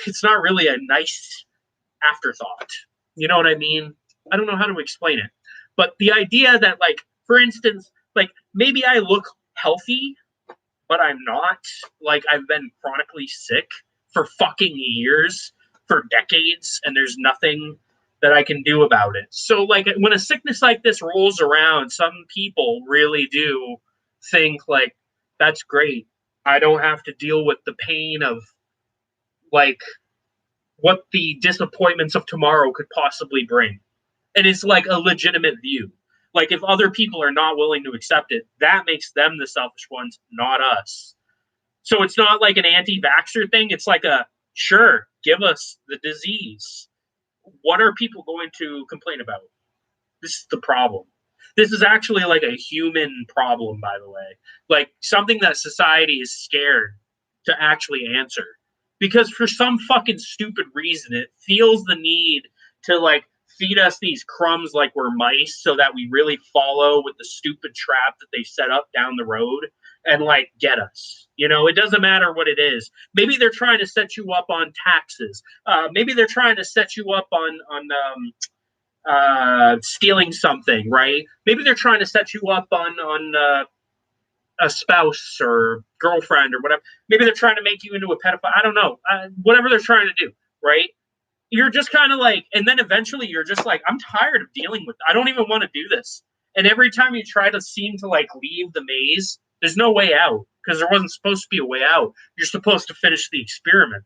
it's not really a nice afterthought. You know what I mean? I don't know how to explain it. But the idea that, like, for instance, like, maybe I look healthy, but I'm not. Like, I've been chronically sick for fucking years, for decades, and there's nothing that I can do about it. So, like, when a sickness like this rolls around, some people really do think, like, that's great. I don't have to deal with the pain of, like, what the disappointments of tomorrow could possibly bring. And it's like a legitimate view. Like, if other people are not willing to accept it, that makes them the selfish ones, not us. So it's not like an anti-vaxxer thing. It's like a, sure, give us the disease. What are people going to complain about? This is the problem. This is actually like a human problem, by the way. Like, something that society is scared to actually answer. Because for some fucking stupid reason, it feels the need to, like, feed us these crumbs like we're mice so that we really follow with the stupid trap that they set up down the road and, like, get us. You know, it doesn't matter what it is. Maybe they're trying to set you up on taxes. Maybe they're trying to set you up on stealing something, right? Maybe they're trying to set you up on a spouse or girlfriend or whatever. Maybe they're trying to make you into a pedophile. I don't know. Whatever they're trying to do, right? You're just kind of like, and then eventually you're just like, I'm tired of dealing with it. I don't even want to do this. And every time you try to seem to, like, leave the maze, there's no way out because there wasn't supposed to be a way out. You're supposed to finish the experiment.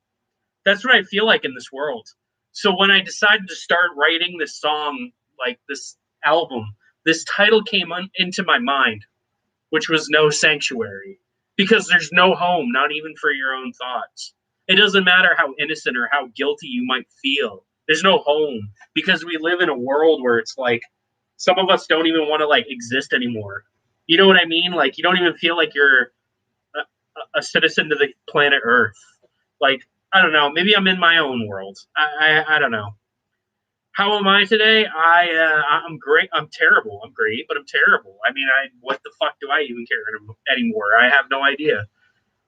That's what I feel like in this world. So when I decided to start writing this song, like this album, this title came into my mind, which was No Sanctuary, because there's no home, not even for your own thoughts. It doesn't matter how innocent or how guilty you might feel. There's no home because we live in a world where it's like some of us don't even want to, like, exist anymore. You know what I mean? Like, you don't even feel like you're a citizen to the planet Earth. Like, I don't know. Maybe I'm in my own world. I don't know. How am I today? I'm great. I'm terrible. I'm great, but I'm terrible. I mean, what the fuck do I even care anymore? I have no idea.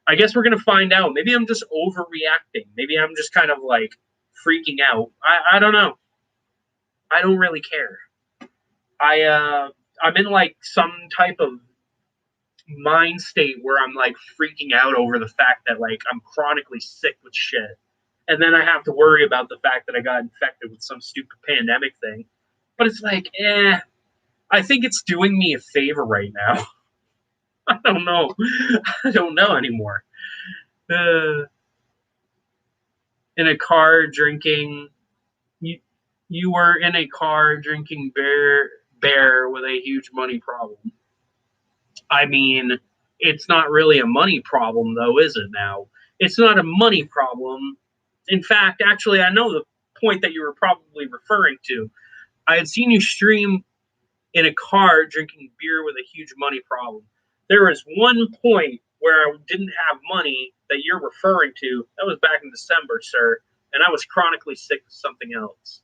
I guess we're gonna find out. Maybe I'm just overreacting. Maybe I'm just kind of, like, freaking out. I don't know. I don't really care. I'm in, like, some type of mind state where I'm, like, freaking out over the fact that, like, I'm chronically sick with shit. And then I have to worry about the fact that I got infected with some stupid pandemic thing. But it's like, I think it's doing me a favor right now. I don't know. I don't know anymore. In a car drinking, you were in a car drinking beer with a huge money problem. I mean, it's not really a money problem, though, is it now? It's not a money problem. In fact, actually, I know the point that you were probably referring to. I had seen you stream in a car drinking beer with a huge money problem. There was one point where I didn't have money that you're referring to. That was back in December, sir, and I was chronically sick with something else.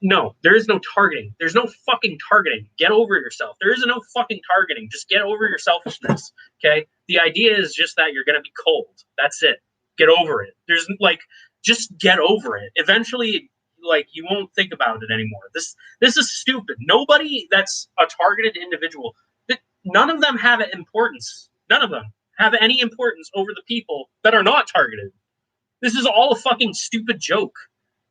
No, there is no targeting. There's no fucking targeting. Get over yourself. There is no fucking targeting. Just get over your selfishness, okay? The idea is just that you're going to be cold. That's it. Get over it. There's, like, just get over it. Eventually, like, you won't think about it anymore. This is stupid. Nobody that's a targeted individual, none of them have importance. None of them have any importance over the people that are not targeted. This is all a fucking stupid joke.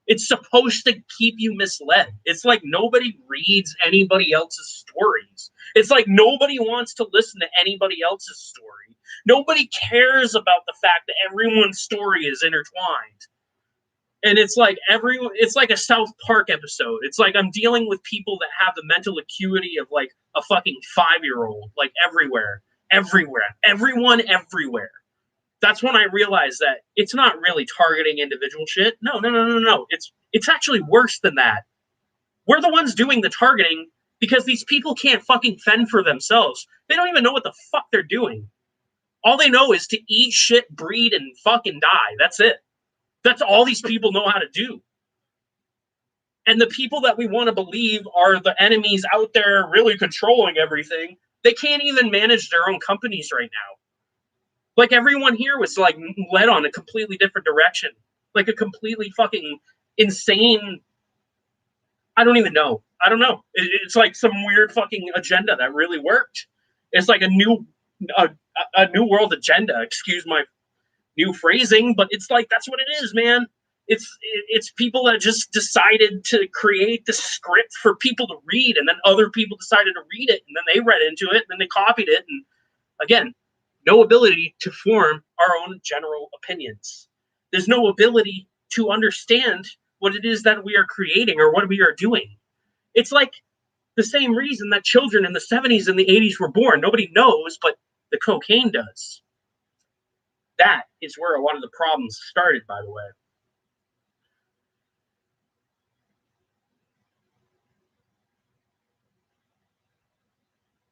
It's supposed to keep you misled. It's like nobody reads anybody else's stories. It's like nobody wants to listen to anybody else's story. Nobody cares about the fact that everyone's story is intertwined. And it's like it's like a South Park episode. It's like I'm dealing with people that have the mental acuity of, like, a fucking 5-year-old, like, everywhere. Everyone everywhere. That's when I realized that it's not really targeting individual shit. No. It's actually worse than that. We're the ones doing the targeting because these people can't fucking fend for themselves. They don't even know what the fuck they're doing. All they know is to eat shit, breed, and fucking die. That's it. That's all these people know how to do. And the people that we want to believe are the enemies out there really controlling everything, they can't even manage their own companies right now. Like everyone here was like led on a completely different direction, like a completely fucking insane. I don't even know. I don't know. It's like some weird fucking agenda that really worked. It's like a, a new world agenda. Excuse my new phrasing, but it's like that's what it is, man. It's people that just decided to create the script for people to read, and then other people decided to read it, and then they read into it, and then they copied it, and again, no ability to form our own general opinions. There's no ability to understand what it is that we are creating or what we are doing. It's like the same reason that children in the 70s and the 80s were born. Nobody knows, but the cocaine does. That is where a lot of the problems started, by the way.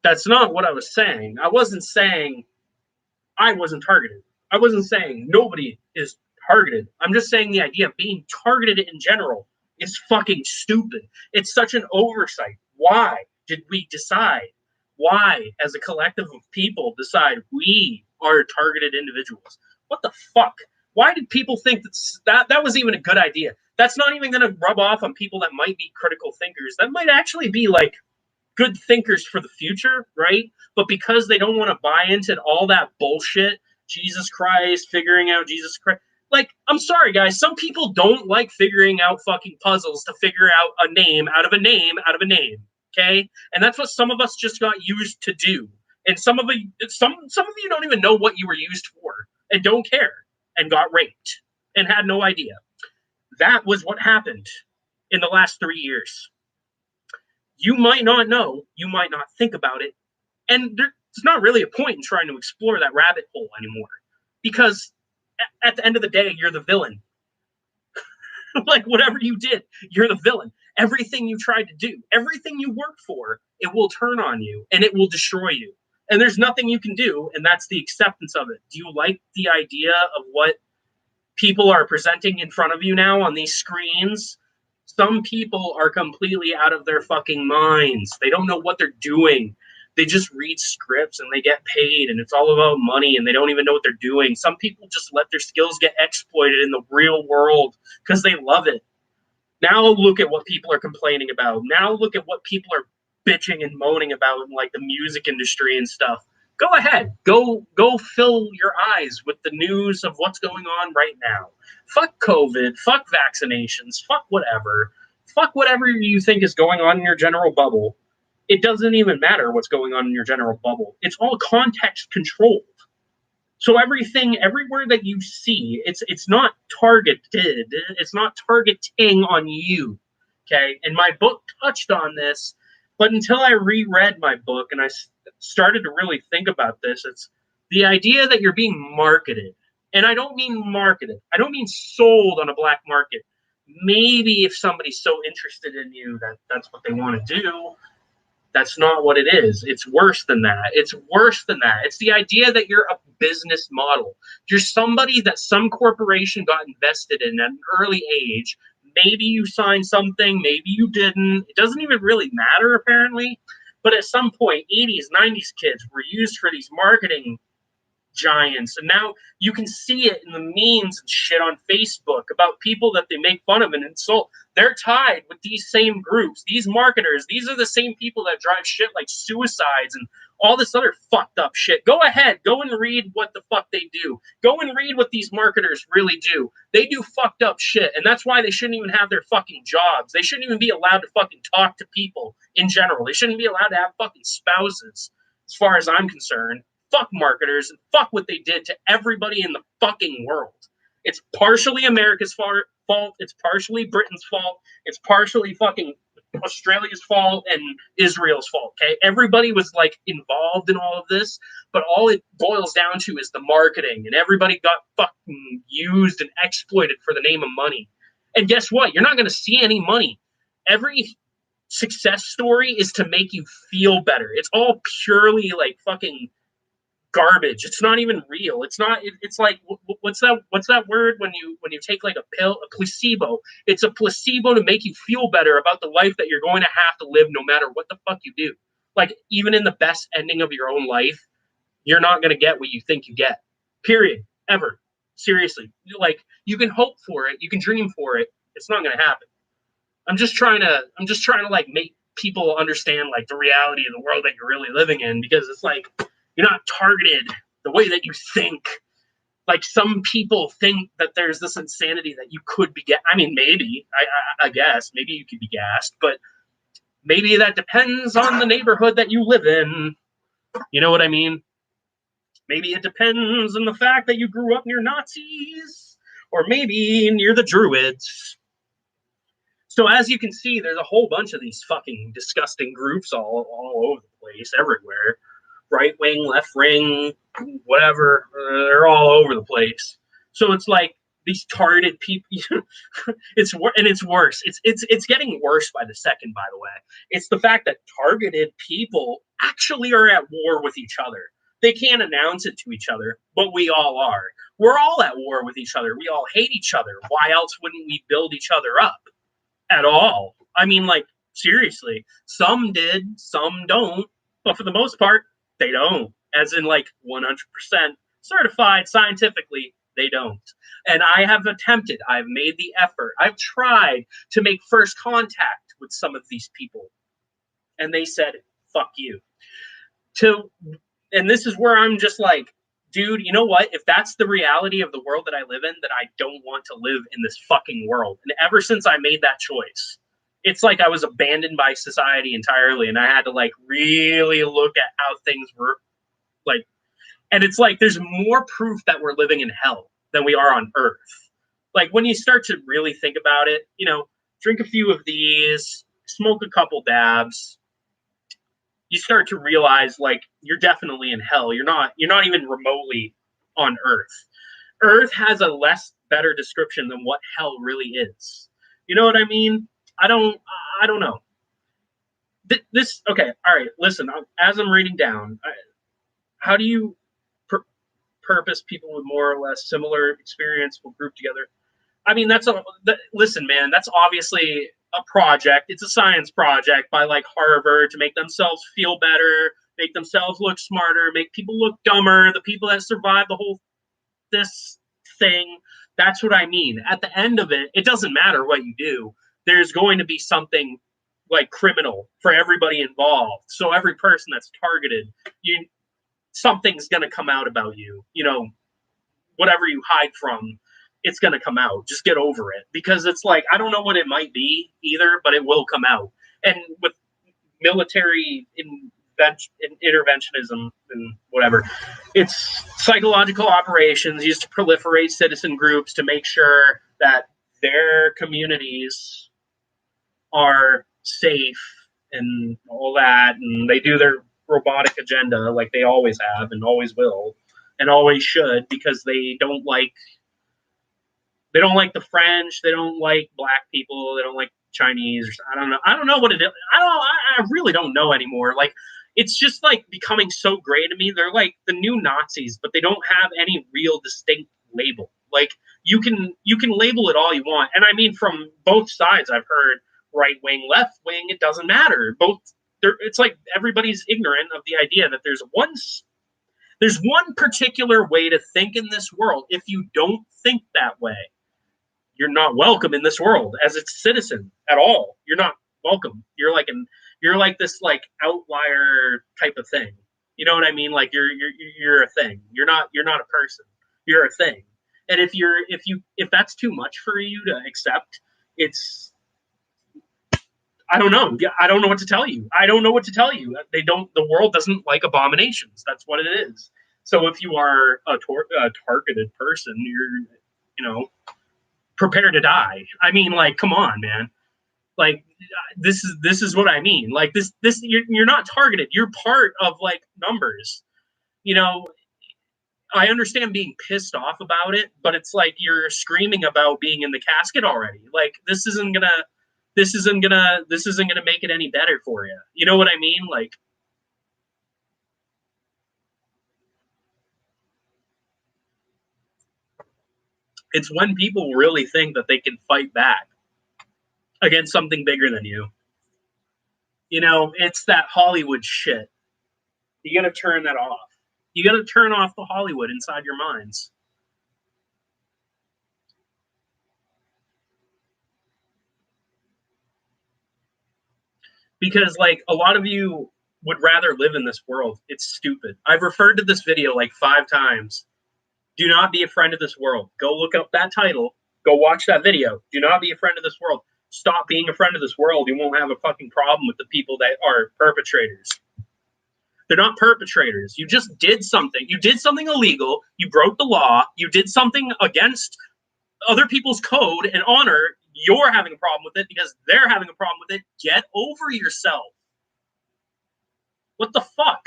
That's not what I was saying. I wasn't saying I wasn't targeted. I wasn't saying nobody is targeted. I'm just saying the idea of being targeted in general is fucking stupid. It's such an oversight. Why did we decide? Why, as a collective of people, decide we are targeted individuals? What the fuck? Why did people think that was even a good idea? That's not even going to rub off on people that might be critical thinkers. That might actually be like good thinkers for the future, right? But because they don't want to buy into all that bullshit, Jesus Christ, figuring out Jesus Christ. Like, I'm sorry, guys. Some people don't like figuring out fucking puzzles to figure out a name out of a name out of a name. Okay, and that's what some of us just got used to do. And some of you don't even know what you were used for, and don't care, and got raped, and had no idea. That was what happened in the last 3 years. You might not know, you might not think about it, and there's not really a point in trying to explore that rabbit hole anymore, because at the end of the day, you're the villain. Like, whatever you did, you're the villain. Everything you tried to do, everything you worked for, it will turn on you and it will destroy you. And there's nothing you can do, and that's the acceptance of it. Do you like the idea of what people are presenting in front of you now on these screens? Some people are completely out of their fucking minds. They don't know what they're doing. They just read scripts and they get paid, and it's all about money, and they don't even know what they're doing. Some people just let their skills get exploited in the real world because they love it. Now look at what people are complaining about. Now look at what people are bitching and moaning about in like the music industry and stuff. Go ahead. Go fill your eyes with the news of what's going on right now. Fuck COVID, fuck vaccinations, fuck whatever. Fuck whatever you think is going on in your general bubble. It doesn't even matter what's going on in your general bubble. It's all context controlled. So everything, everywhere that you see, it's not targeted. It's not targeting on you. Okay. And my book touched on this, but until I reread my book and I started to really think about this, it's the idea that you're being marketed. And I don't mean marketed. I don't mean sold on a black market. Maybe if somebody's so interested in you that that's what they want to do. That's not what it is. It's worse than that. It's worse than that. It's the idea that you're a business model. You're somebody that some corporation got invested in at an early age. Maybe you signed something, maybe you didn't. It doesn't even really matter, apparently. But at some point, 80s, 90s kids were used for these marketing giants, and now you can see it in the memes and shit on Facebook about people that they make fun of and insult. They're tied with these same groups, these marketers. These are the same people that drive shit like suicides and all this other fucked up shit. Go ahead, go and read what the fuck they do. Go and read what these marketers really do. They do fucked up shit, and that's why they shouldn't even have their fucking jobs. They shouldn't even be allowed to fucking talk to people in general. They shouldn't be allowed to have fucking spouses, as far as I'm concerned. Fuck marketers and fuck what they did to everybody in the fucking world. It's partially America's fault. It's partially Britain's fault. It's partially fucking Australia's fault and Israel's fault. Okay, everybody was like involved in all of this, but all it boils down to is the marketing, and everybody got fucking used and exploited for the name of money. And guess what? You're not going to see any money. Every success story is to make you feel better. It's all purely like fucking garbage. It's not even real. It's not. It's like what's that word when you take like a pill, a placebo. It's a placebo to make you feel better about the life that you're going to have to live, no matter what the fuck you do. Like even in the best ending of your own life, you're not going to get what you think you get. Period. Ever. Seriously. Like, you can hope for it, you can dream for it. It's not going to happen. I'm just trying to like make people understand like the reality of the world that you're really living in, because it's like you're not targeted the way that you think. Like, some people think that there's this insanity that you could be I mean, maybe I guess maybe you could be gassed, but maybe that depends on the neighborhood that you live in. You know what I mean? Maybe it depends on the fact that you grew up near Nazis, or maybe near the Druids. So as you can see, there's a whole bunch of these fucking disgusting groups all over the place, everywhere. Right wing, left wing, whatever. They're all over the place. So it's like these targeted people. It's worse. It's getting worse by the second. By the way, it's the fact that targeted people actually are at war with each other. They can't announce it to each other, but we all are. We're all at war with each other. We all hate each other. Why else wouldn't we build each other up at all? I mean, like, seriously, some did, some don't, but for the most part, they don't. As in, like, 100% certified scientifically, they don't. And I have attempted, I've made the effort, I've tried to make first contact with some of these people, and they said, fuck you. And this is where I'm just like, dude, you know what? If that's the reality of the world that I live in, then I don't want to live in this fucking world. And ever since I made that choice, it's like I was abandoned by society entirely, and I had to like really look at how things were like. And it's like there's more proof that we're living in hell than we are on earth. Like, when you start to really think about it, you know, drink a few of these, smoke a couple dabs, you start to realize like you're definitely in hell. You're not even remotely on earth. Earth has a better description than what hell really is. You know what I mean? I don't know. This okay, all right, listen, as I'm reading down, how do you purpose people with more or less similar experience will group together? I mean, listen, man, that's obviously a project. It's a science project by like Harvard to make themselves feel better, make themselves look smarter, make people look dumber. The people that survive this thing. That's what I mean. At the end of it, it doesn't matter what you do. There's going to be something like criminal for everybody involved. So every person that's targeted, something's going to come out about you. You know, whatever you hide from, it's going to come out. Just get over it, because it's like, I don't know what it might be either, but it will come out. And with military interventionism and whatever, it's psychological operations used to proliferate citizen groups to make sure that their communities are safe and all that, and they do their robotic agenda like they always have and always will and always should, because they don't like the French, they don't like black people, they don't like Chinese, or I don't know what it is. I really don't know anymore. Like, it's just like becoming so gray to me. They're like the new Nazis, but they don't have any real distinct label. Like, you can label it all you want. And I mean, from both sides, I've heard right wing, left wing, it doesn't matter. It's like everybody's ignorant of the idea that there's one particular way to think in this world. If you don't think that way, you're not welcome in this world as its citizen at all. You're not welcome. You're like this like outlier type of thing. You know what I mean? Like, you're a thing. You're not a person. You're a thing. And if that's too much for you to accept, I don't know. I don't know what to tell you. The world doesn't like abominations. That's what it is. So if you are a targeted person, you're, prepare to die. I mean, like, come on, man. Like, this is what I mean. Like, this you're not targeted. You're part of like numbers. I understand being pissed off about it, but it's like you're screaming about being in the casket already. Like, this isn't gonna make it any better for you. You know what I mean? Like, it's when people really think that they can fight back against something bigger than you. It's that Hollywood shit. You gotta turn that off. You got to turn off the Hollywood inside your minds. Because, like, a lot of you would rather live in this world. It's stupid. I've referred to this video like 5 times. Do not be a friend of this world. Go look up that title. Go watch that video. Do not be a friend of this world. Stop being a friend of this world. You won't have a fucking problem with the people that are perpetrators. They're not perpetrators. You just did something. You did something illegal. You broke the law. You did something against other people's code and honor. You're having a problem with it because they're having a problem with it. Get over yourself. What the fuck?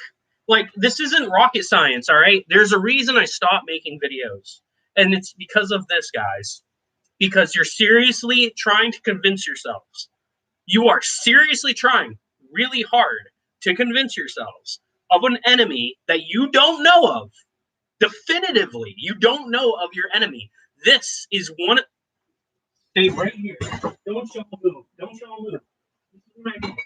Like, this isn't rocket science, all right? There's a reason I stopped making videos. And it's because of this, guys. Because you're seriously trying to convince yourselves. You are seriously trying really hard to convince yourselves of an enemy that you don't know of. Definitively, you don't know of your enemy. This is one. Stay right here. Don't show a move. Don't show a move. This is what I mean.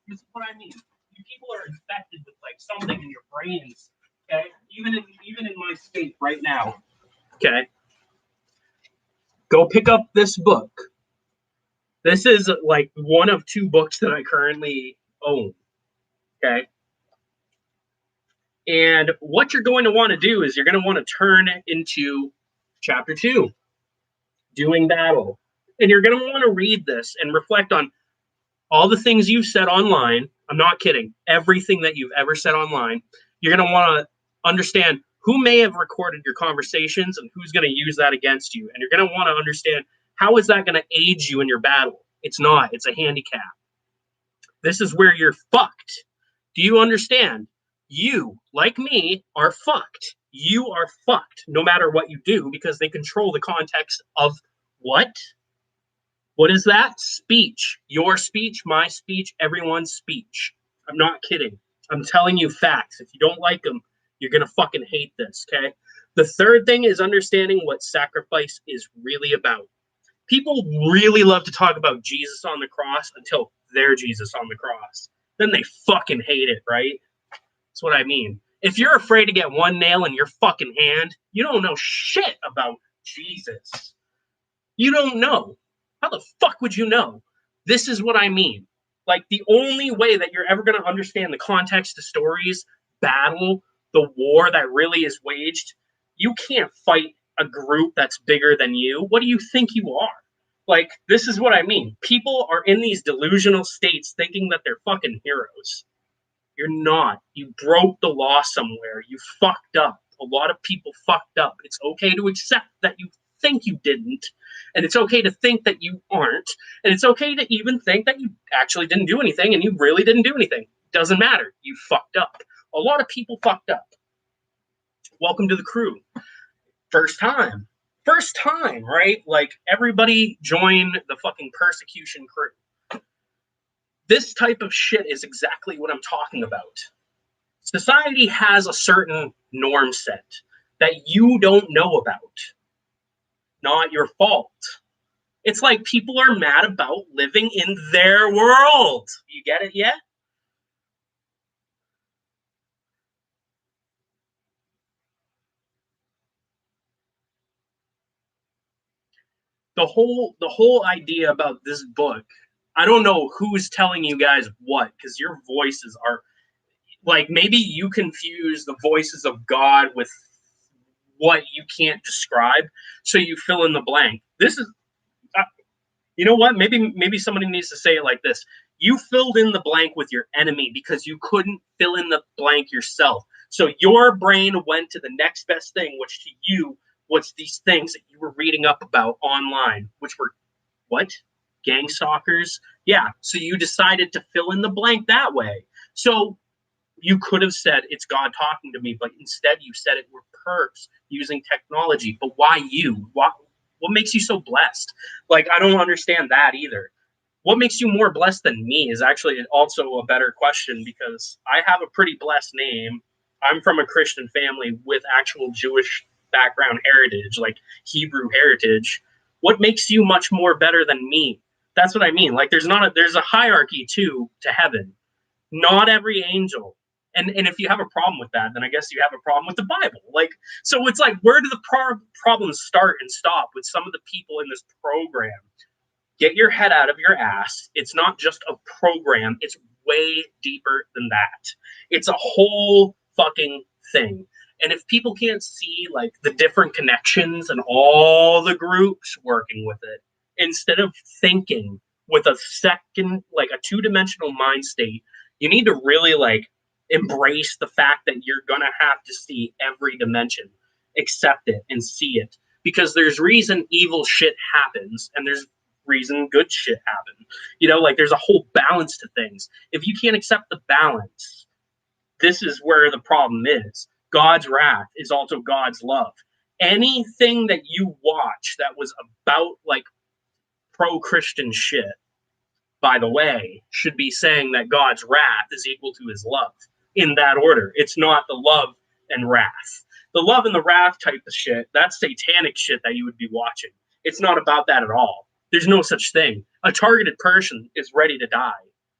This is what I mean. You people are infected with like something in your brains. Okay, even in my state right now. Okay. Go pick up this book. This is like one of 2 books that I currently own. Okay. And what you're going to want to do is you're going to want to turn into chapter 2, doing battle. And you're going to want to read this and reflect on all the things you've said online. I'm not kidding. Everything that you've ever said online. You're going to want to understand who may have recorded your conversations and who's going to use that against you. And you're going to want to understand how is that going to aid you in your battle. It's not. It's a handicap. This is where you're fucked. Do you understand? You, like me, are fucked. You are fucked no matter what you do because they control the context of what? What is that? Speech. Your speech, my speech, everyone's speech. I'm not kidding. I'm telling you facts. If you don't like them, you're going to fucking hate this, okay? The third thing is understanding what sacrifice is really about. People really love to talk about Jesus on the cross until they're Jesus on the cross. Then they fucking hate it, right? That's what I mean. If you're afraid to get one nail in your fucking hand, you don't know shit about Jesus. You don't know. How the fuck would you know? This is what I mean. Like, the only way that you're ever going to understand the context of stories, battle, the war that really is waged, you can't fight a group that's bigger than you. What do you think you are? Like, this is what I mean. People are in these delusional states thinking that they're fucking heroes. You're not. You broke the law somewhere. You fucked up. A lot of people fucked up. It's okay to accept that you think you didn't. And it's okay to think that you aren't. And it's okay to even think that you actually didn't do anything and you really didn't do anything. Doesn't matter. You fucked up. A lot of people fucked up. Welcome to the crew. First time, right? Like, everybody join the fucking persecution crew. This type of shit is exactly what I'm talking about. Society has a certain norm set that you don't know about. Not your fault. It's like people are mad about living in their world. You get it yet? The whole idea about this book, I don't know who's telling you guys what, because your voices are like, maybe you confuse the voices of God with what you can't describe, so you fill in the blank. This is, you know what? Maybe somebody needs to say it like this: you filled in the blank with your enemy because you couldn't fill in the blank yourself. So your brain went to the next best thing, which to you was these things that you were reading up about online, which were what? Gang stalkers? Yeah. So you decided to fill in the blank that way. So you could have said it's God talking to me, but instead you said it were perps using technology. But why you? What makes you so blessed? Like, I don't understand that either. What makes you more blessed than me is actually also a better question, because I have a pretty blessed name. I'm from a Christian family with actual Jewish background heritage, like Hebrew heritage. What makes you much more better than me? That's what I mean. Like, there's a hierarchy to heaven. Not every angel. And if you have a problem with that, then I guess you have a problem with the Bible. Like, so it's like, where do the problems start and stop with some of the people in this program? Get your head out of your ass. It's not just a program. It's way deeper than that. It's a whole fucking thing. And if people can't see like the different connections and all the groups working with it, instead of thinking with a second, like a two-dimensional mind state, you need to really like embrace the fact that you're going to have to see every dimension, accept it and see it, because there's reason evil shit happens and there's reason good shit happen. You know, like there's a whole balance to things. If you can't accept the balance, this is where the problem is. God's wrath is also God's love. Anything that you watch that was about like pro-Christian shit, by the way, should be saying that God's wrath is equal to his love in that order. It's not the love and wrath. The love and the wrath type of shit, that's satanic shit that you would be watching. It's not about that at all. There's no such thing. A targeted person is ready to die.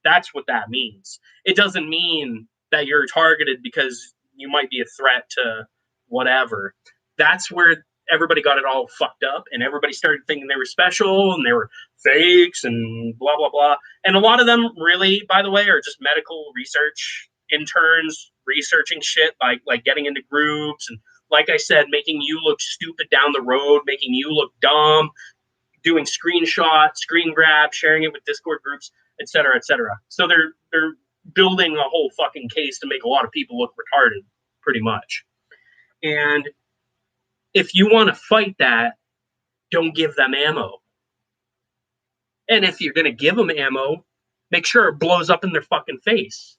That's what that means. It doesn't mean that you're targeted because you might be a threat to whatever. That's where everybody got it all fucked up, and everybody started thinking they were special and they were fakes and blah, blah, blah. And a lot of them really, by the way, are just medical research interns researching shit, like getting into groups and, like I said, making you look stupid down the road, making you look dumb, doing screenshots, screen grabs, sharing it with Discord groups, et cetera, et cetera. So they're building a whole fucking case to make a lot of people look retarded, pretty much. And if you want to fight that, don't give them ammo. And if you're going to give them ammo, make sure it blows up in their fucking face.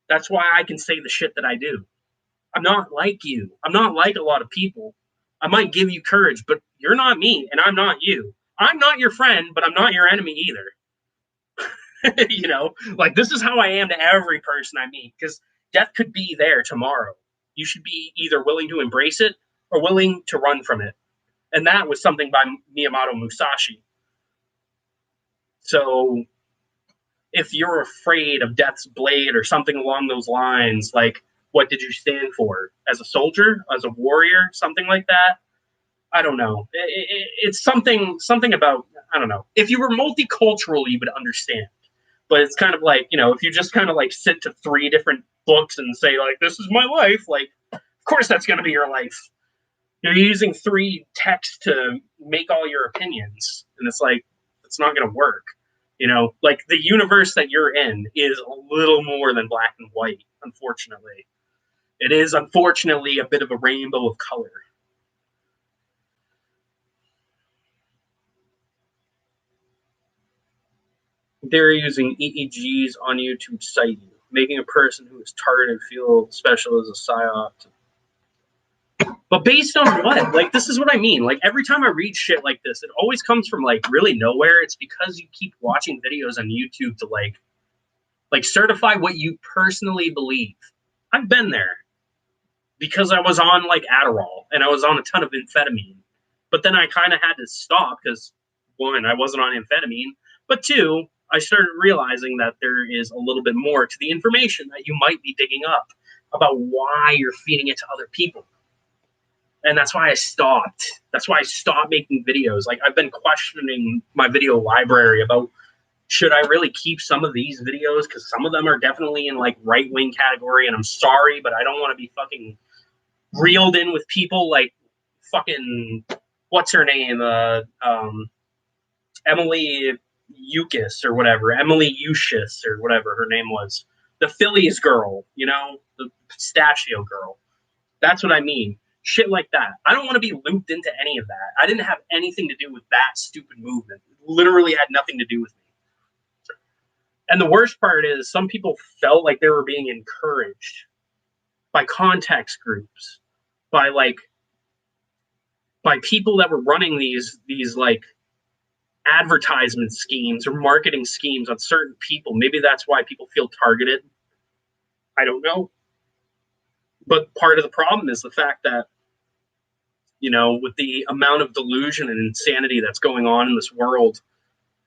That's why I can say the shit that I do. I'm not like you. I'm not like a lot of people. I might give you courage, but you're not me, and I'm not you. I'm not your friend, but I'm not your enemy either. You know, like this is how I am to every person I meet, because death could be there tomorrow. You should be either willing to embrace it or willing to run from it. And that was something by Miyamoto Musashi. So if you're afraid of death's blade or something along those lines, like, what did you stand for? As a soldier? As a warrior? Something like that? I don't know. It's something about, I don't know. If you were multicultural, you would understand. But it's kind of like, you know, if you just kind of like sit to 3 different books and say, like, this is my life, like, of course that's going to be your life. You're using 3 texts to make all your opinions. And it's like, it's not going to work. You know, like the universe that you're in is a little more than black and white, unfortunately. It is, unfortunately, a bit of a rainbow of color. They're using EEGs on you to cite you, making a person who is targeted feel special as a psyop. But based on what? Like, this is what I mean. Like, every time I read shit like this, it always comes from, like, really nowhere. It's because you keep watching videos on YouTube to, like certify what you personally believe. I've been there. Because I was on, like, Adderall, and I was on a ton of amphetamine. But then I kind of had to stop because, 1, I wasn't on amphetamine. But 2, I started realizing that there is a little bit more to the information that you might be digging up about why you're feeding it to other people. And that's why I stopped. That's why I stopped making videos. Like, I've been questioning my video library about, should I really keep some of these videos? Because some of them are definitely in, like, right-wing category, and I'm sorry, but I don't want to be fucking reeled in with people like fucking, what's her name? Emily Eucus or whatever. Emily Eucius or whatever her name was. The Phillies girl, you know? The pistachio girl. That's what I mean. Shit like that. I don't want to be looped into any of that. I didn't have anything to do with that stupid movement. It literally had nothing to do with me. And the worst part is some people felt like they were being encouraged by context groups, by people that were running these like advertisement schemes or marketing schemes on certain people. Maybe that's why people feel targeted. I don't know. But part of the problem is the fact that, you know, with the amount of delusion and insanity that's going on in this world,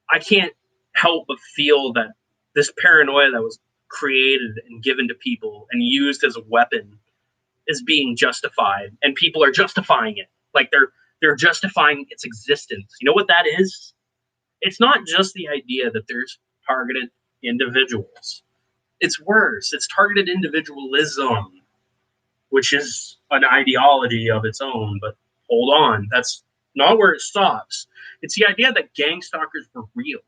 I can't help but feel that this paranoia that was created and given to people and used as a weapon is being justified, and people are justifying it. Like they're justifying its existence. You know what that is? It's not just the idea that there's targeted individuals. It's worse. It's targeted individualism, which is an ideology of its own. But hold on, that's not where it stops. It's the idea that gang stalkers were real.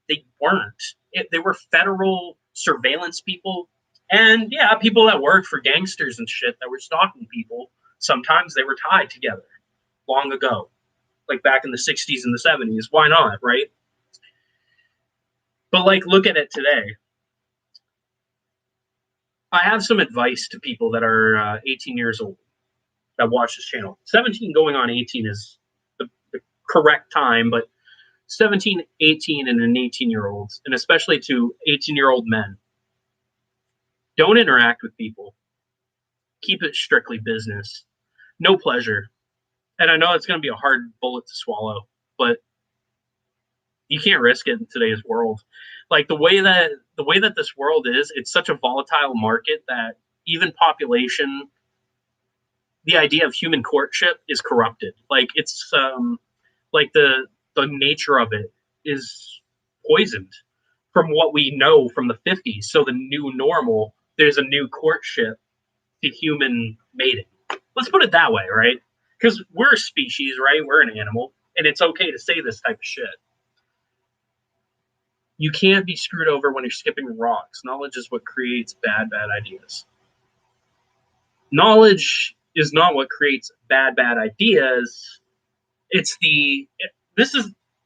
They weren't. They were federal surveillance people. And yeah, people that worked for gangsters and shit that were stalking people, sometimes they were tied together long ago, like back in the 60s and the 70s. Why not, right? But like, look at it today. I have some advice to people that are 18 years old that watch this channel. 17 going on 18 is the correct time, but 17, 18, and an 18-year-old, and especially to 18-year-old men, don't interact with people. Keep it strictly business. No pleasure. And I know it's going to be a hard bullet to swallow, but you can't risk it in today's world. Like the way that this world is, it's such a volatile market that even population, the idea of human courtship is corrupted. Like it's like the nature of it is poisoned from what we know from the 50s. So the new normal, there's a new courtship to human mating. Let's put it that way, right? Because we're a species, right? We're an animal, and it's okay to say this type of shit. You can't be screwed over when you're skipping rocks. Knowledge is what creates bad ideas. Knowledge is not what creates bad ideas.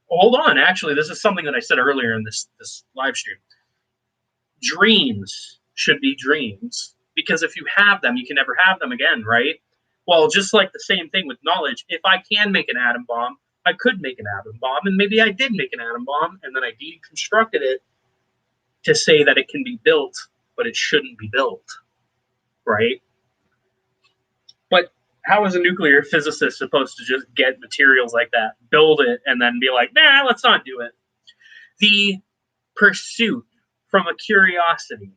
Hold on, actually, this is something that I said earlier in this live stream. Dreams should be dreams, because if you have them, you can never have them again, right? Well, just like the same thing with knowledge, if I can make an atom bomb, I could make an atom bomb, and maybe I did make an atom bomb, and then I deconstructed it to say that it can be built, but it shouldn't be built, right? But how is a nuclear physicist supposed to just get materials like that, build it, and then be like, nah, let's not do it? The pursuit from a curiosity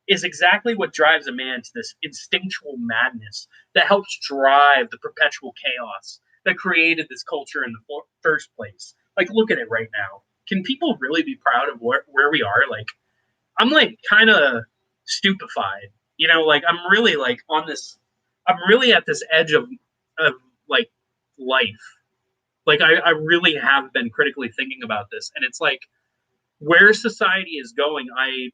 is exactly what drives a man to this instinctual madness that helps drive the perpetual chaos that created this culture in the first place. Like, look at it right now. Can people really be proud of where we are? Like, I'm like kind of stupefied, you know, like I'm really like on this, I'm really at this edge of like life. Like I really have been critically thinking about this, and it's like where society is going. I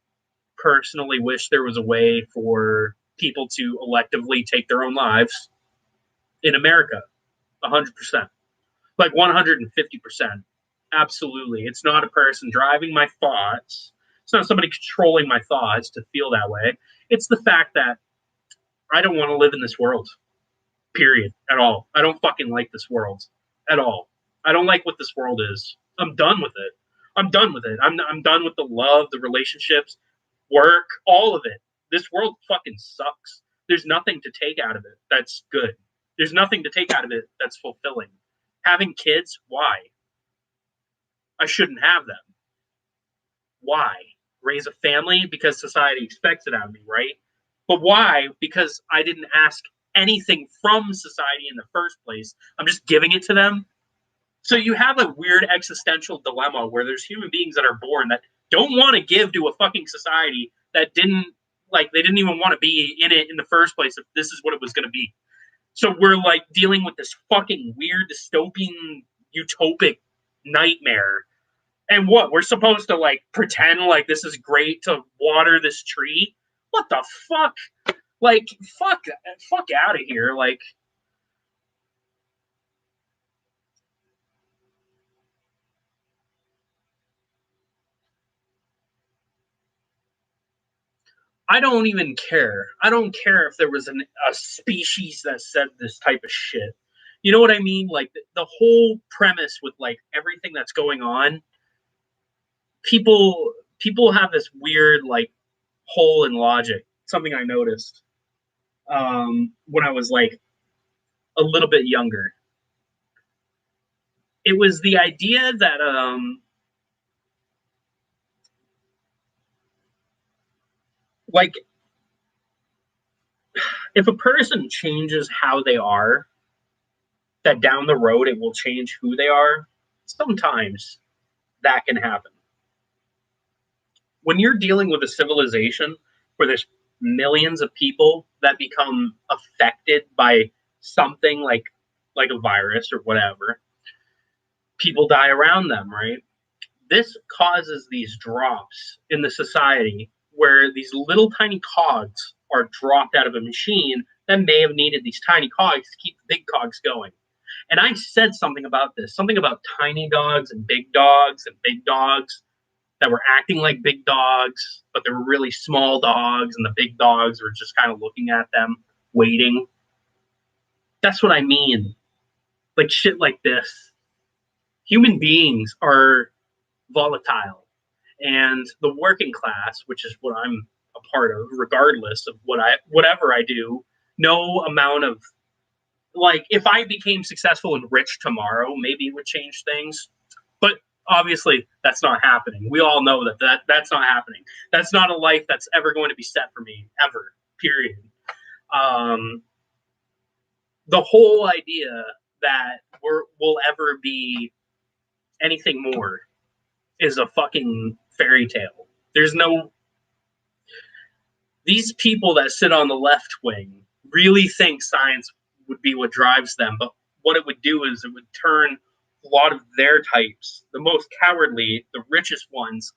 personally wish there was a way for people to electively take their own lives in America. 100%, like 150%. Absolutely. It's not a person driving my thoughts. It's not somebody controlling my thoughts to feel that way. It's the fact that I don't want to live in this world, period, at all. I don't fucking like this world at all. I don't like what this world is. I'm done with it. I'm done with it. I'm done with the love, the relationships, work, all of it. This world fucking sucks. There's nothing to take out of it that's good. There's nothing to take out of it that's fulfilling. Having kids, why? I shouldn't have them. Why? Raise a family because society expects it out of me, right? But why? Because I didn't ask anything from society in the first place. I'm just giving it to them. So you have a weird existential dilemma where there's human beings that are born that don't want to give to a fucking society that didn't, like, they didn't even want to be in it in the first place if this is what it was going to be. So we're like dealing with this fucking weird dystopian utopic nightmare. And what, we're supposed to like pretend like this is great to water this tree? What the fuck? Like, fuck out of here. Like, I don't even care. I don't care if there was a species that said this type of shit. You know what I mean? Like the whole premise with like everything that's going on, people have this weird like hole in logic. Something I noticed when I was like a little bit younger. It was the idea that Like, if a person changes how they are, that down the road it will change who they are. Sometimes that can happen. When you're dealing with a civilization where there's millions of people that become affected by something like a virus or whatever, people die around them, right? This causes these drops in the society where these little tiny cogs are dropped out of a machine that may have needed these tiny cogs to keep the big cogs going. And I said something about this, something about tiny dogs and big dogs that were acting like big dogs, but they were really small dogs, and the big dogs were just kind of looking at them, waiting. That's what I mean. Like shit like this. Human beings are volatile. And the working class, which is what I'm a part of, regardless of whatever I do, no amount of, like, if I became successful and rich tomorrow, maybe it would change things. But obviously that's not happening. We all know that's not happening. That's not a life that's ever going to be set for me, ever, period. The whole idea that we'll ever be anything more is a fucking fairy tale. There's no... These people that sit on the left wing really think science would be what drives them, but what it would do is it would turn a lot of their types, the most cowardly, the richest ones,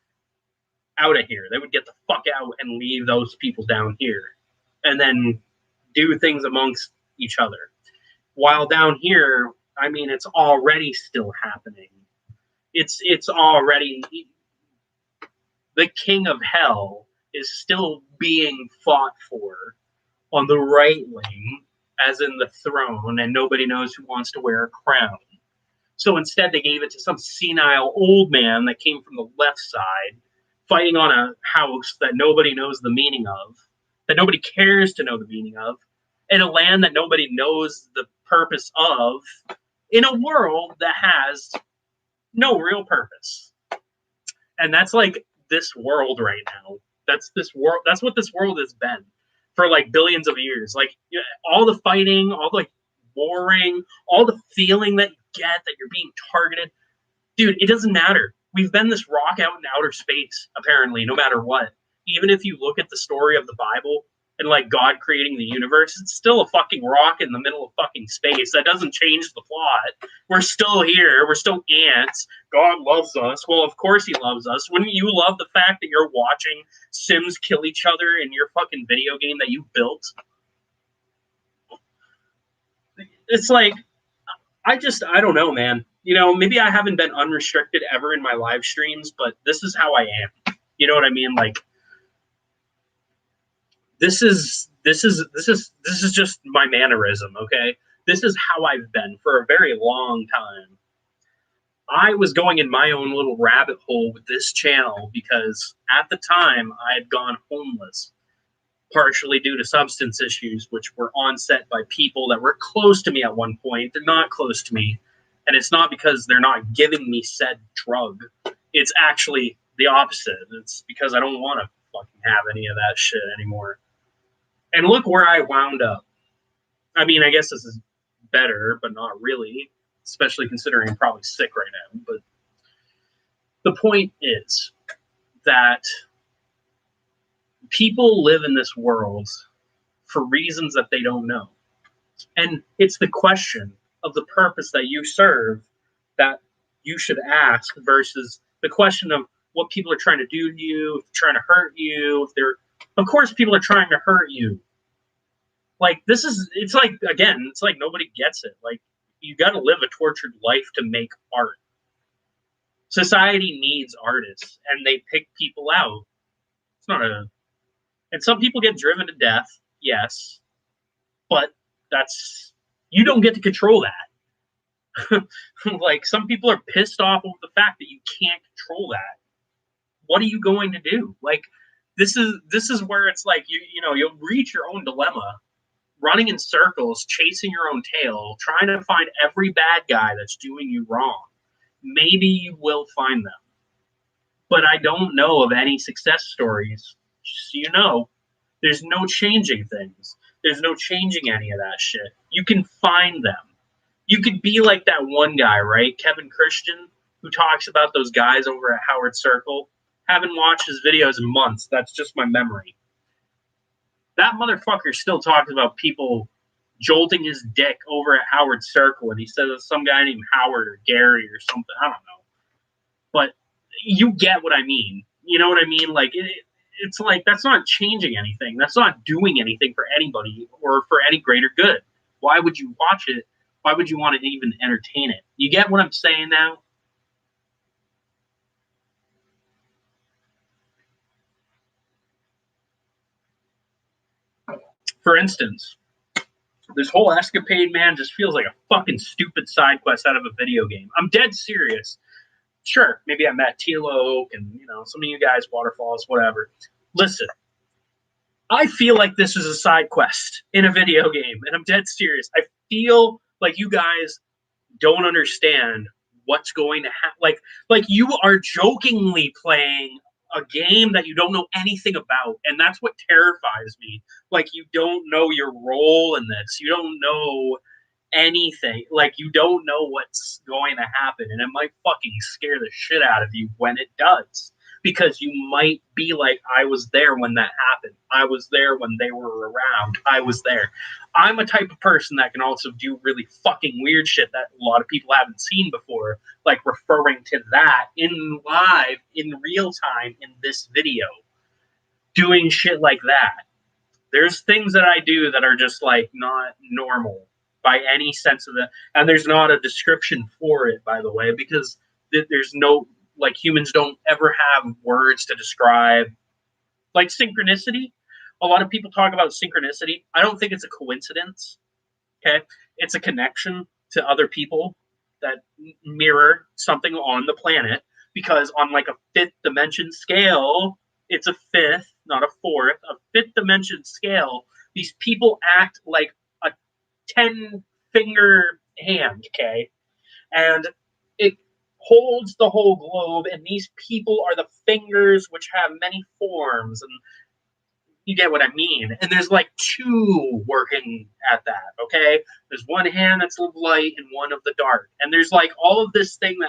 out of here. They would get the fuck out and leave those people down here and then do things amongst each other. While down here, I mean, it's already still happening. It's already... The king of hell is still being fought for on the right wing, as in the throne, and nobody knows who wants to wear a crown. So instead, they gave it to some senile old man that came from the left side, fighting on a house that nobody knows the meaning of, that nobody cares to know the meaning of, in a land that nobody knows the purpose of, in a world that has no real purpose. And that's like this world right now. That's this world. That's what this world has been for like billions of years. Like, you know, all the fighting, all the like warring, all the feeling that you get that you're being targeted. Dude, it doesn't matter. We've been this rock out in outer space, apparently, no matter what. Even if you look at the story of the Bible and like God creating the universe, it's still a fucking rock in the middle of fucking space. That doesn't change the plot. We're still here. We're still ants. God loves us. Well, of course he loves us. Wouldn't you love the fact that you're watching Sims kill each other in your fucking video game that you built? It's like, I don't know, man. You know, maybe I haven't been unrestricted ever in my live streams, but this is how I am. You know what I mean? Like, this is just my mannerism, okay? This is how I've been for a very long time. I was going in my own little rabbit hole with this channel because at the time I had gone homeless, partially due to substance issues, which were onset by people that were close to me at one point. They're not close to me. And it's not because they're not giving me said drug. It's actually the opposite. It's because I don't want to fucking have any of that shit anymore. And look where I wound up. I mean, I guess this is better, but not really, especially considering I'm probably sick right now. But the point is that people live in this world for reasons that they don't know. And it's the question of the purpose that you serve that you should ask versus the question of what people are trying to do to you, if they're trying to hurt you, if they're... Of course people are trying to hurt you. Like, this is... It's like, again, it's like nobody gets it. Like, you got to live a tortured life to make art. Society needs artists, and they pick people out. It's not a... And some people get driven to death, yes, but that's... You don't get to control that. Like, some people are pissed off over the fact that you can't control that. What are you going to do? Like, this is where it's like, you know, you'll reach your own dilemma, running in circles, chasing your own tail, trying to find every bad guy that's doing you wrong. Maybe you will find them. But I don't know of any success stories, just so you know, There's no changing things. There's no changing any of that shit. You can find them. You could be like that one guy, right? Kevin Christian, who talks about those guys over at Howard Circle. Haven't watched his videos in months. That's just my memory. That motherfucker still talks about people jolting his dick over at Howard Circle, and he says it's some guy named Howard or Gary or something. I don't know. But you get what I mean. You know what I mean? Like, it's like, that's not changing anything. That's not doing anything for anybody or for any greater good. Why would you watch it? Why would you want to even entertain it? You get what I'm saying now? For instance, this whole escapade, man, just feels like a fucking stupid side quest out of a video game. I'm dead serious. Sure, maybe I met Teal Oak and, you know, some of you guys, Waterfalls, whatever. Listen, I feel like this is a side quest in a video game, and I'm dead serious. I feel like you guys don't understand what's going to happen. Like you are jokingly playing a game that you don't know anything about, and that's what terrifies me. Like, you don't know your role in this. You don't know anything. Like, you don't know what's going to happen, and it might fucking scare the shit out of you when it does, because you might be like, I was there when that happened. I was there when they were around. I was there. I'm a type of person that can also do really fucking weird shit that a lot of people haven't seen before, like referring to that in live, in real time, in this video. Doing shit like that. There's things that I do that are just like not normal by any sense of it. And there's not a description for it, by the way, because there's no, like, humans don't ever have words to describe, like, synchronicity. A lot of people talk about synchronicity. I don't think it's a coincidence. Okay, it's a connection to other people that mirror something on the planet, because on like a fifth dimension scale, it's a fifth, not a fourth, a fifth dimension scale, these people act like a 10 finger hand, okay? And it holds the whole globe, and these people are the fingers which have many forms, and you get what I mean. And there's like two working at that, okay? There's one hand that's of light and one of the dark. And there's like all of this thing that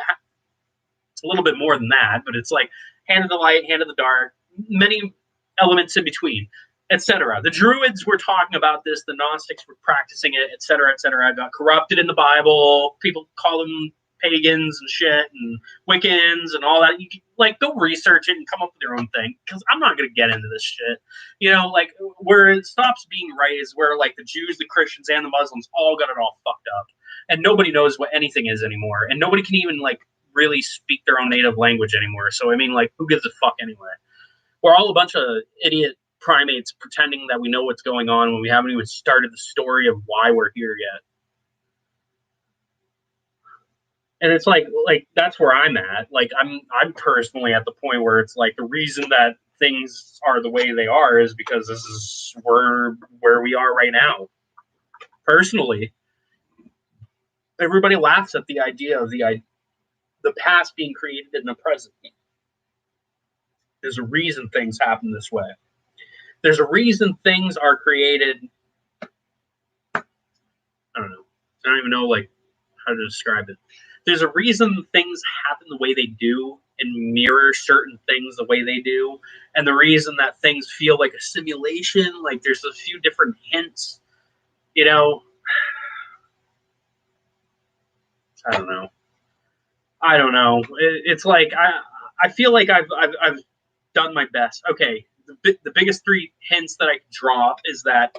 it's a little bit more than that, but it's like hand of the light, hand of the dark, many elements in between, etc. The Druids were talking about this, the Gnostics were practicing it, etc., etc. Got corrupted in the Bible. People call them pagans and shit and Wiccans and all that. You can, like, go research it and come up with your own thing, because I'm not going to get into this shit. You know, like, where it stops being right is where, like, the Jews, the Christians, and the Muslims all got it all fucked up, and nobody knows what anything is anymore, and nobody can even, like, really speak their own native language anymore. So, I mean, like, who gives a fuck anyway? We're all a bunch of idiot primates pretending that we know what's going on when we haven't even started the story of why we're here yet. And it's like that's where I'm at. Like, I'm personally at the point where it's like the reason that things are the way they are is because this is where we are right now. Personally, everybody laughs at the idea of the past being created in the present. There's a reason things happen this way. There's a reason things are created. I don't know. I don't even know like how to describe it. There's a reason things happen the way they do and mirror certain things the way they do, and the reason that things feel like a simulation, like there's a few different hints, you know. I don't know. It's like I feel like I've done my best. Okay, the biggest three hints that I can drop is that,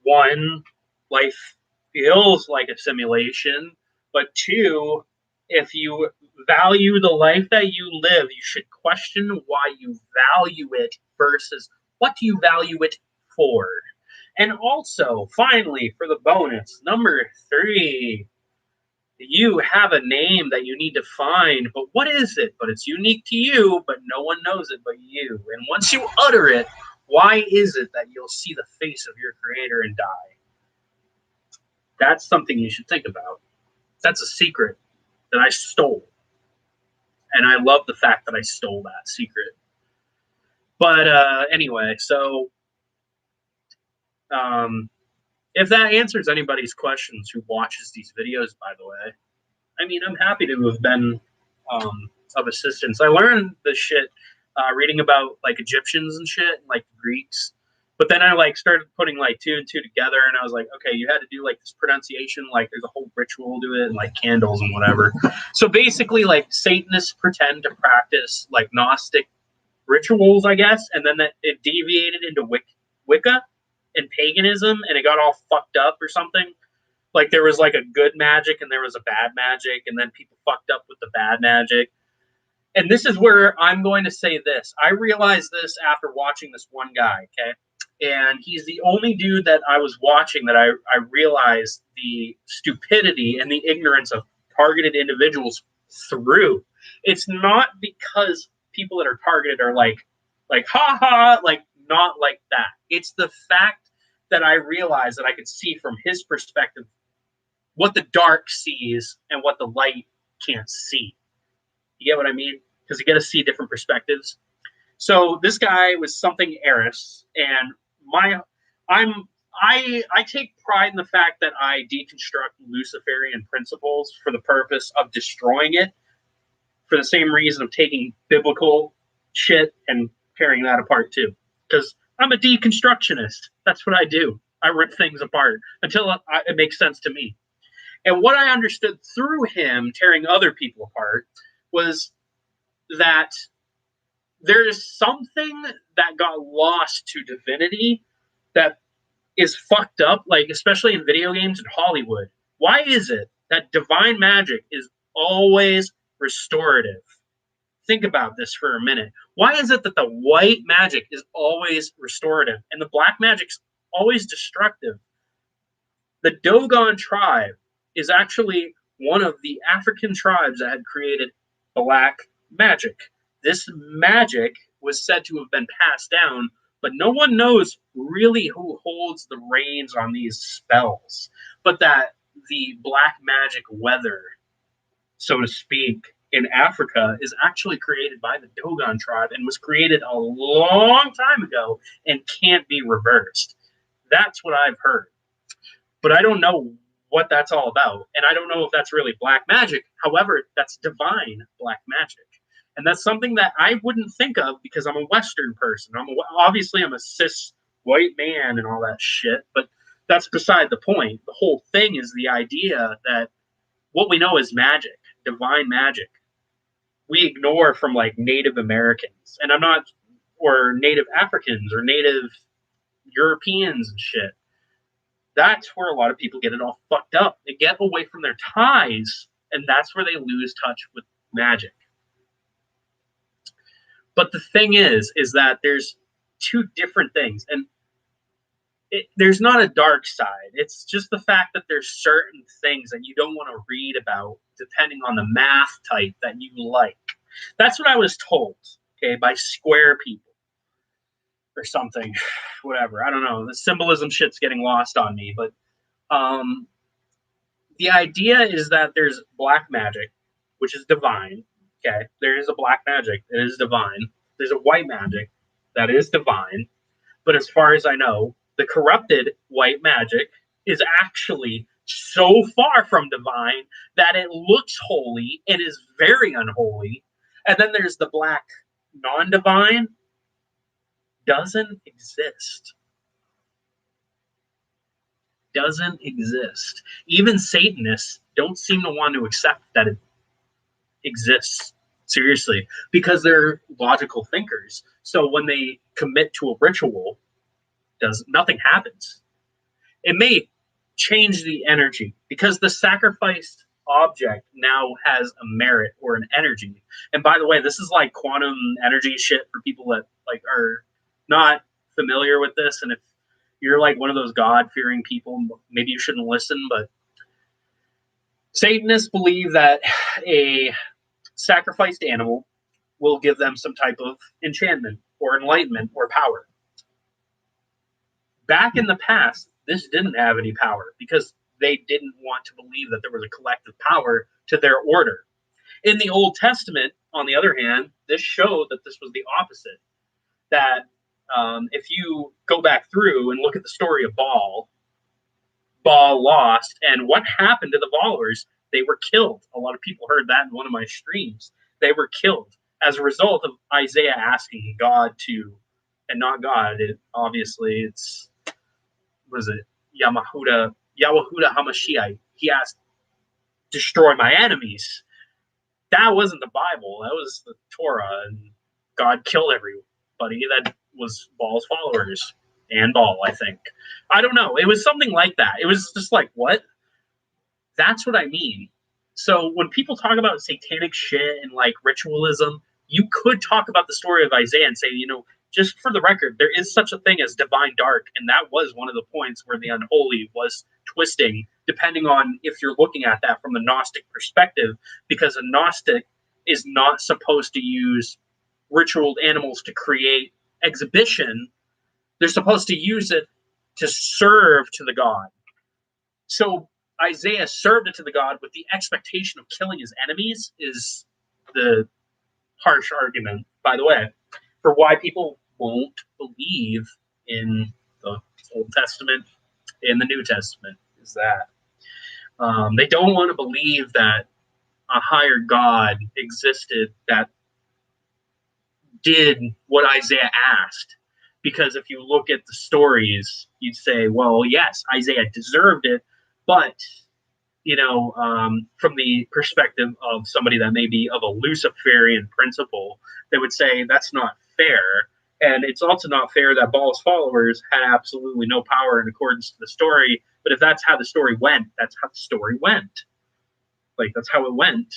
one, life feels like a simulation, but two, if you value the life that you live, you should question why you value it versus what do you value it for. And also, finally, for the bonus, number 3, you have a name that you need to find, but what is it? But it's unique to you, but no one knows it but you. And once you utter it, why is it that you'll see the face of your creator and die? That's something you should think about. That's a secret that I stole. And I love the fact that I stole that secret. But anyway, so If that answers anybody's questions who watches these videos, by the way, I mean, I'm happy to have been of assistance. I learned this shit reading about like Egyptians and shit, and, like Greeks. But then I like started putting like two and two together, and I was like, okay, you had to do like this pronunciation, like there's a whole ritual to it, and like candles and whatever. So basically, like Satanists pretend to practice like Gnostic rituals, I guess, and then it deviated into Wicca and paganism, and it got all fucked up or something. Like there was like a good magic and there was a bad magic, and then people fucked up with the bad magic. And this is where I'm going to say this. I realized this after watching this one guy, okay? And he's the only dude that I was watching that I realized the stupidity and the ignorance of targeted individuals through. It's not because people that are targeted are like ha ha, like not like that. It's the fact that I realized that I could see from his perspective what the dark sees and what the light can't see. You get what I mean? Because you got to see different perspectives. So this guy was something Eris, and I take pride in the fact that I deconstruct Luciferian principles for the purpose of destroying it, for the same reason of taking biblical shit and tearing that apart too. Because I'm a deconstructionist. That's what I do. I rip things apart until it makes sense to me. And what I understood through him tearing other people apart was that there's something that got lost to divinity that is fucked up, like especially in video games and Hollywood. Why is it that divine magic is always restorative? Think about this for a minute. Why is it that the white magic is always restorative and the black magic's always destructive? The Dogon tribe is actually one of the African tribes that had created black magic. This magic was said to have been passed down, but no one knows really who holds the reins on these spells. But that the black magic weather, so to speak, in Africa is actually created by the Dogon tribe and was created a long time ago and can't be reversed. That's what I've heard. But I don't know what that's all about. And I don't know if that's really black magic. However, that's divine black magic. And that's something that I wouldn't think of because I'm a Western person. Obviously, I'm a cis white man and all that shit. But that's beside the point. The whole thing is the idea that what we know is magic, divine magic, we ignore from like Native Americans. And I'm not, or Native Africans or Native Europeans and shit. That's where a lot of people get it all fucked up. They get away from their ties, and that's where they lose touch with magic. But the thing is that there's two different things, and there's not a dark side. It's just the fact that there's certain things that you don't want to read about depending on the math type that you like. That's what I was told, okay, by square people or something, whatever. I don't know. The symbolism shit's getting lost on me, but the idea is that there's black magic, which is divine. Okay, there is a black magic that is divine. There's a white magic that is divine. But as far as I know, the corrupted white magic is actually so far from divine that it looks holy and is very unholy. And then there's the black non-divine. Doesn't exist. Doesn't exist. Even Satanists don't seem to want to accept that it exists. Seriously. Because they're logical thinkers. So when they commit to a ritual, nothing happens. It may change the energy because the sacrificed object now has a merit or an energy. And by the way, this is like quantum energy shit for people that like are not familiar with this. And if you're like one of those God-fearing people, maybe you shouldn't listen, but Satanists believe that a sacrificed animal will give them some type of enchantment or enlightenment or power. Back in the past, this didn't have any power because they didn't want to believe that there was a collective power to their order. In the Old Testament, on the other hand, this showed that this was the opposite, that if you go back through and look at the story of Baal, Baal lost, and what happened to the followers? They were killed. A lot of people heard that in one of my streams. They were killed as a result of Isaiah asking God to, and not God. Obviously it's was it Yamahuda Hamashiach. He asked, "Destroy my enemies." That wasn't the Bible. That was the Torah, and God killed everybody that was Baal's followers and Baal. I think. I don't know. It was something like that. It was just like, what? That's what I mean. So when people talk about satanic shit and like ritualism, you could talk about the story of Isaiah and say, just for the record, there is such a thing as divine dark, and that was one of the points where the unholy was twisting, depending on if you're looking at that from the Gnostic perspective, because a Gnostic is not supposed to use ritual animals to create exhibition. They're supposed to use it to serve to the god. So Isaiah served it to the god with the expectation of killing his enemies is the harsh argument, by the way, for why people won't believe in the Old Testament, in the New Testament, is that they don't want to believe that a higher God existed that did what Isaiah asked. Because if you look at the stories, you'd say, well, yes, Isaiah deserved it, but from the perspective of somebody that may be of a Luciferian principle, they would say that's not fair. And it's also not fair that Baal's followers had absolutely no power in accordance to the story. But if that's how the story went, that's how the story went. Like, that's how it went.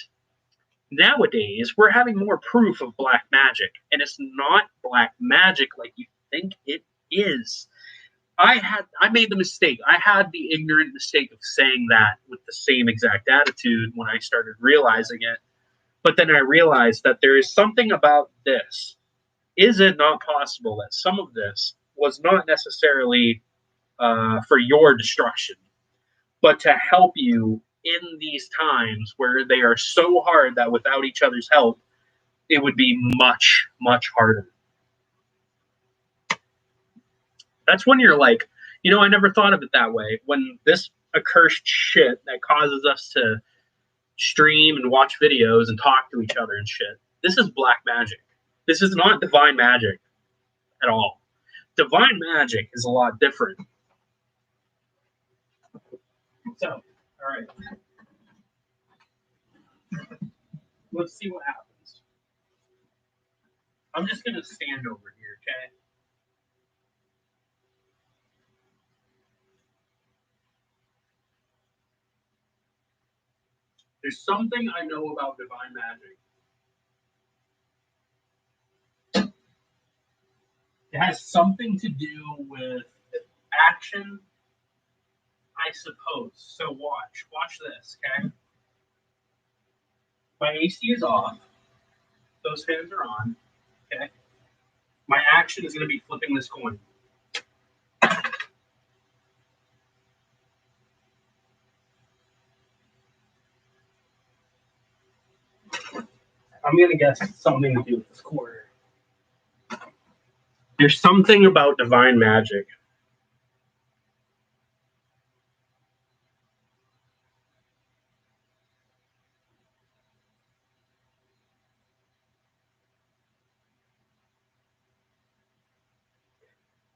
Nowadays, we're having more proof of black magic. And it's not black magic like you think it is. I made the mistake. I had the ignorant mistake of saying that with the same exact attitude when I started realizing it. But then I realized that there is something about this. Is it not possible that some of this was not necessarily for your destruction, but to help you in these times where they are so hard that without each other's help, it would be much, much harder? That's when you're like, I never thought of it that way. When this accursed shit that causes us to stream and watch videos and talk to each other and shit, this is black magic. This is not divine magic at all. Divine magic is a lot different. So, all right. Let's see what happens. I'm just going to stand over here, okay? There's something I know about divine magic. It has something to do with action, I suppose. So watch this, okay? My AC is off. Those fans are on, okay? My action is going to be flipping this coin. I'm going to guess something to do with this quarter. There's something about divine magic.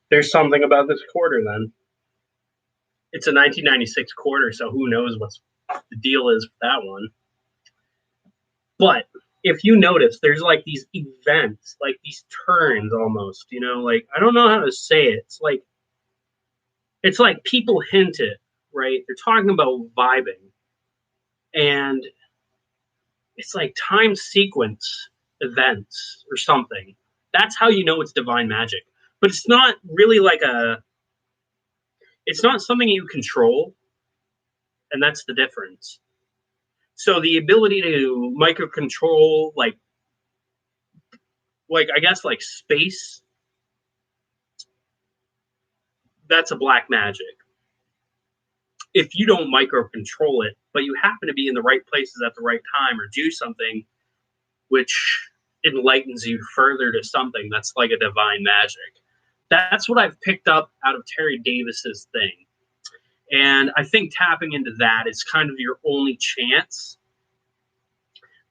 There's something about this quarter, then. It's a 1996 quarter, so who knows what the deal is with that one. But if you notice, there's like these events, like these turns almost, like, I don't know how to say it. It's like people hint it, right? They're talking about vibing. And it's like time sequence events or something. That's how you know it's divine magic. But it's not really like it's not something you control. And that's the difference. So the ability to micro control, like I guess like space, that's a black magic. If you don't micro control it, but you happen to be in the right places at the right time or do something which enlightens you further to something, that's like a divine magic. That's what I've picked up out of Terry Davis's thing. And I think tapping into that is kind of your only chance,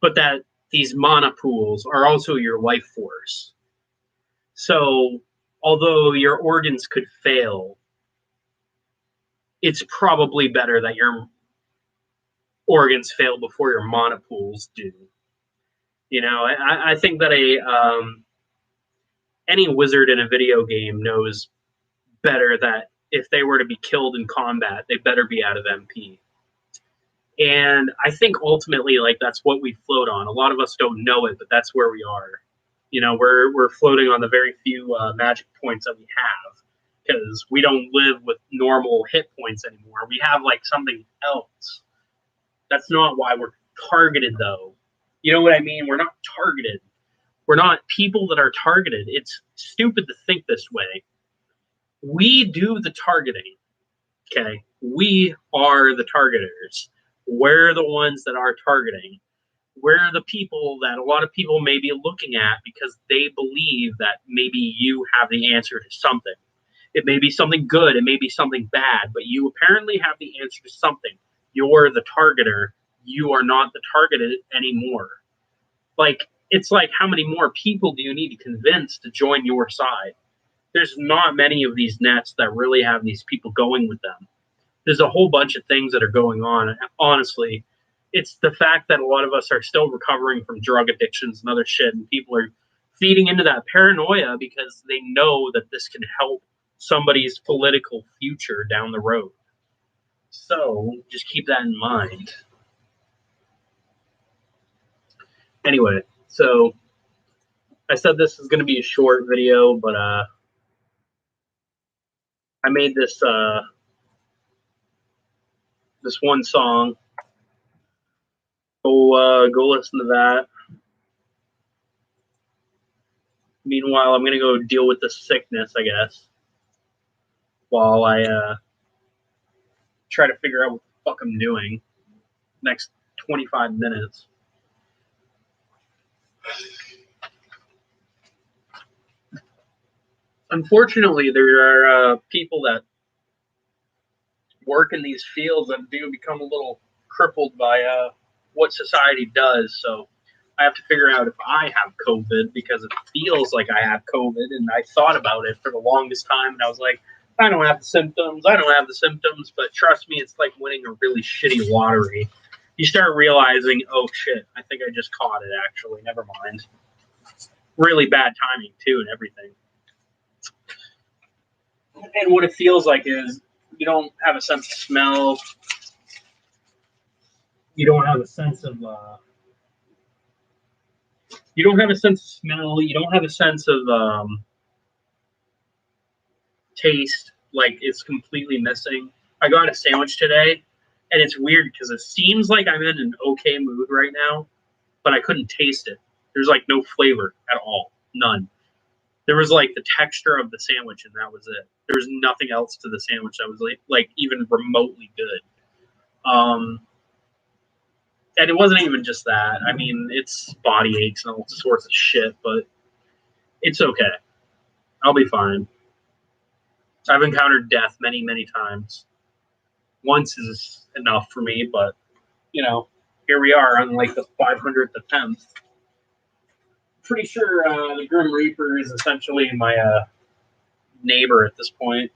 but that these mana pools are also your life force. So although your organs could fail, it's probably better that your organs fail before your mana pools do. You know, I think that any wizard in a video game knows better that if they were to be killed in combat, they better be out of MP. And I think ultimately, like, that's what we float on. A lot of us don't know it, but that's where we are. You know, we're floating on the very few magic points that we have because we don't live with normal hit points anymore. We have like something else. That's not why we're targeted, though. You know what I mean? We're not targeted. We're not people that are targeted. It's stupid to think this way. We do the targeting. Okay, we are the targeters. We're the ones that are targeting. We're the people that a lot of people may be looking at because they believe that maybe you have the answer to something. It may be something good, it may be something bad, but you apparently have the answer to something. You're the targeter. You are not the targeted anymore. Like, it's like, how many more people do you need to convince to join your side? There's not many of these nets that really have these people going with them. There's a whole bunch of things that are going on. Honestly, it's the fact that a lot of us are still recovering from drug addictions and other shit, and people are feeding into that paranoia because they know that this can help somebody's political future down the road. So just keep that in mind. Anyway, so I said this is going to be a short video, but I made this this one song. Go listen to that. Meanwhile, I'm gonna go deal with this sickness, I guess, while I try to figure out what the fuck I'm doing next 25 minutes. Unfortunately, there are people that work in these fields that do become a little crippled by what society does. So I have to figure out if I have COVID because it feels like I have COVID, and I thought about it for the longest time, and I was like, I don't have the symptoms. I don't have the symptoms, but trust me, it's like winning a really shitty lottery. You start realizing, oh shit, I think I just caught it actually. Never mind. Really bad timing too and everything. And what it feels like is you don't have a sense of smell. You don't have a sense of you don't have a sense of smell. You don't have a sense of taste. Like, it's completely missing. I got a sandwich today, and it's weird because it seems like I'm in an okay mood right now, but I couldn't taste it. There's like no flavor at all. None. There was like the texture of the sandwich, and that was it. There was nothing else to the sandwich that was like even remotely good. And it wasn't even just that. I mean, it's body aches and all sorts of shit, but it's okay. I'll be fine. I've encountered death many, many times. Once is enough for me, but, you know, here we are on like the 500th attempt. Pretty sure the Grim Reaper is essentially my neighbor at this point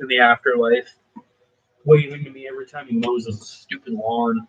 in the afterlife, waving to me every time he mows his stupid lawn.